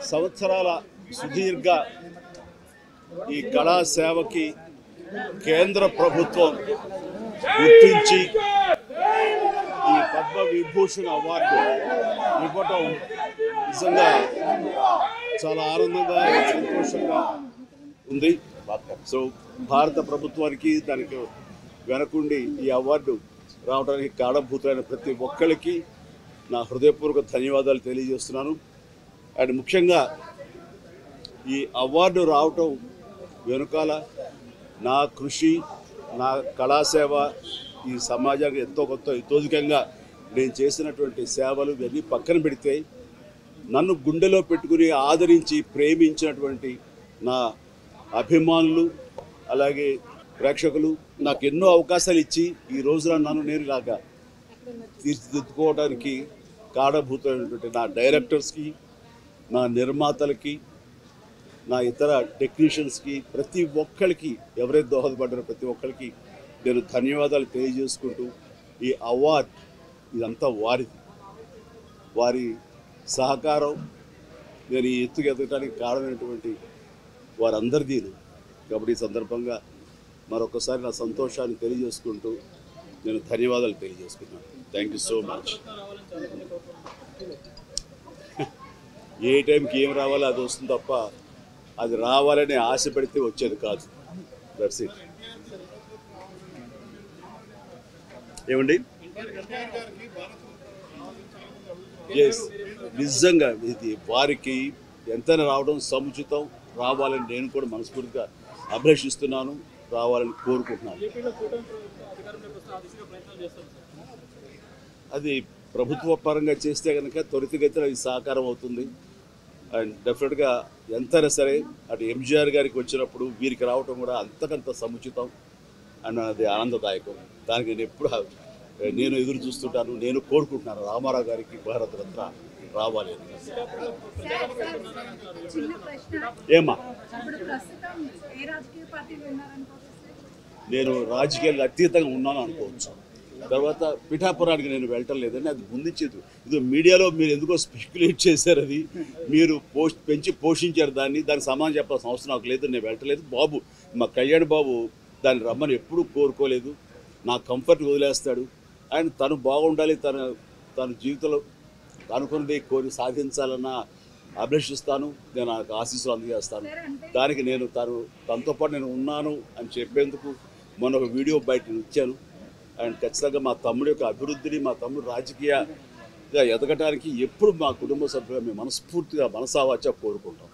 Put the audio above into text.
సంవత్సరాల సుదీర్ఘ ఈ కళా సేవకి కేంద్ర ప్రభుత్వం గుర్తించి ఈ పద్మ విభూషణ్ అవార్డు ఇవ్వటం నిజంగా చాలా ఆనందంగా సంతోషంగా ఉంది. సో భారత ప్రభుత్వానికి దానికి వెనకుండి ఈ అవార్డు రావడానికి కారణభూతులైన ప్రతి ఒక్కరికి నా హృదయపూర్వక ధన్యవాదాలు తెలియజేస్తున్నాను. అండ్ ముఖ్యంగా ఈ అవార్డు రావటం వెనుకాల నా కృషి, నా కళాసేవ ఈ సమాజానికి ఎంతో కొంత ఇతోధికంగా నేను చేసినటువంటి సేవలు ఇవన్నీ పక్కన పెడితే నన్ను గుండెలో పెట్టుకుని ఆదరించి ప్రేమించినటువంటి నా అభిమానులు అలాగే ప్రేక్షకులు నాకు ఎన్నో అవకాశాలు ఇచ్చి ఈ రోజున నన్ను నేను ఇలాగా తీర్చిదిద్దుకోవడానికి కారణభూతమైనటువంటి నా డైరెక్టర్స్కి, నా నిర్మాతలకి, నా ఇతర టెక్నీషియన్స్కి, ప్రతి ఒక్కరికి ఎవరైతే దోహదపడ్డారో ప్రతి ఒక్కరికి నేను ధన్యవాదాలు తెలియజేసుకుంటూ ఈ అవార్డ్ ఇదంతా వారిది, వారి సహకారం నేను ఈ ఎత్తుకు ఎదగడానికి కారణమైనటువంటి వారందరిదీ. కాబట్టి ఈ సందర్భంగా మరొకసారి నా సంతోషాన్ని తెలియజేసుకుంటూ నేను ధన్యవాదాలు తెలియజేసుకున్నాను. Thank you so much. ఏ టైంకి ఏం రావాలో అది వస్తుంది తప్ప అది రావాలని ఆశ పెడితే వచ్చేది కాదు. That's it. ఏమండి, ఎస్, నిజంగా ఇది వారికి ఎంతైనా రావడం సముచితం. రావాలని నేను కూడా మనస్ఫూర్తిగా అభిలషిస్తున్నాను, రావాలని కోరుకుంటున్నాను. అది ప్రభుత్వ పరంగా చేస్తే కనుక త్వరితగతిన ఇది సహకారం అవుతుంది. అండ్ డెఫినెట్గా ఎంతైనా సరే అటు ఎంజీఆర్ గారికి వచ్చినప్పుడు వీరికి రావటం కూడా అంతకంత సముచితం అండ్ అది ఆనందదాయకం. దానికి నేను ఎప్పుడు నేను ఎదురు చూస్తుంటాను, నేను కోరుకుంటున్నాను రామారావు గారికి భారత రత్న రావాలి అని. ఏమా, నేను రాజకీయాలకు అతీతంగా ఉన్నాను అనుకోవచ్చు. తర్వాత పిఠాపురానికి నేను వెళ్ళటం లేదని అది ముందుంచేది. ఇది మీడియాలో మీరు ఎందుకో స్పెక్యులేట్ చేశారు, అది మీరు పెంచి పోషించారు దానికి సమాధానం చెప్పాల్సిన అవసరం నాకు లేదు. నేను వెళ్ళటలేదు. బాబు, మా కళ్యాణ్ బాబు దాన్ని రమ్మని ఎప్పుడూ కోరుకోలేదు. నా కంఫర్ట్ వదిలేస్తాడు. ఆయన తను బాగుండాలి, తన జీవితంలో అనుకున్నది కోరి సాధించాలన్న అభిలషిస్తాను. నేను నాకు ఆశీస్సులు అందజేస్తాను. దానికి నేను తనతో పాటు నేను ఉన్నాను అని చెప్పేందుకు మొన్న ఒక వీడియో బయట ఇచ్చాను. అండ్ ఖచ్చితంగా మా తమ్ముడి యొక్క అభివృద్ధిని, మా తమ్ముడు రాజకీయంగా ఎదగటానికి ఎప్పుడు మా కుటుంబ సభ్యులుగా మేము మనస్ఫూర్తిగా మనసావాచ కోరుకుంటాం.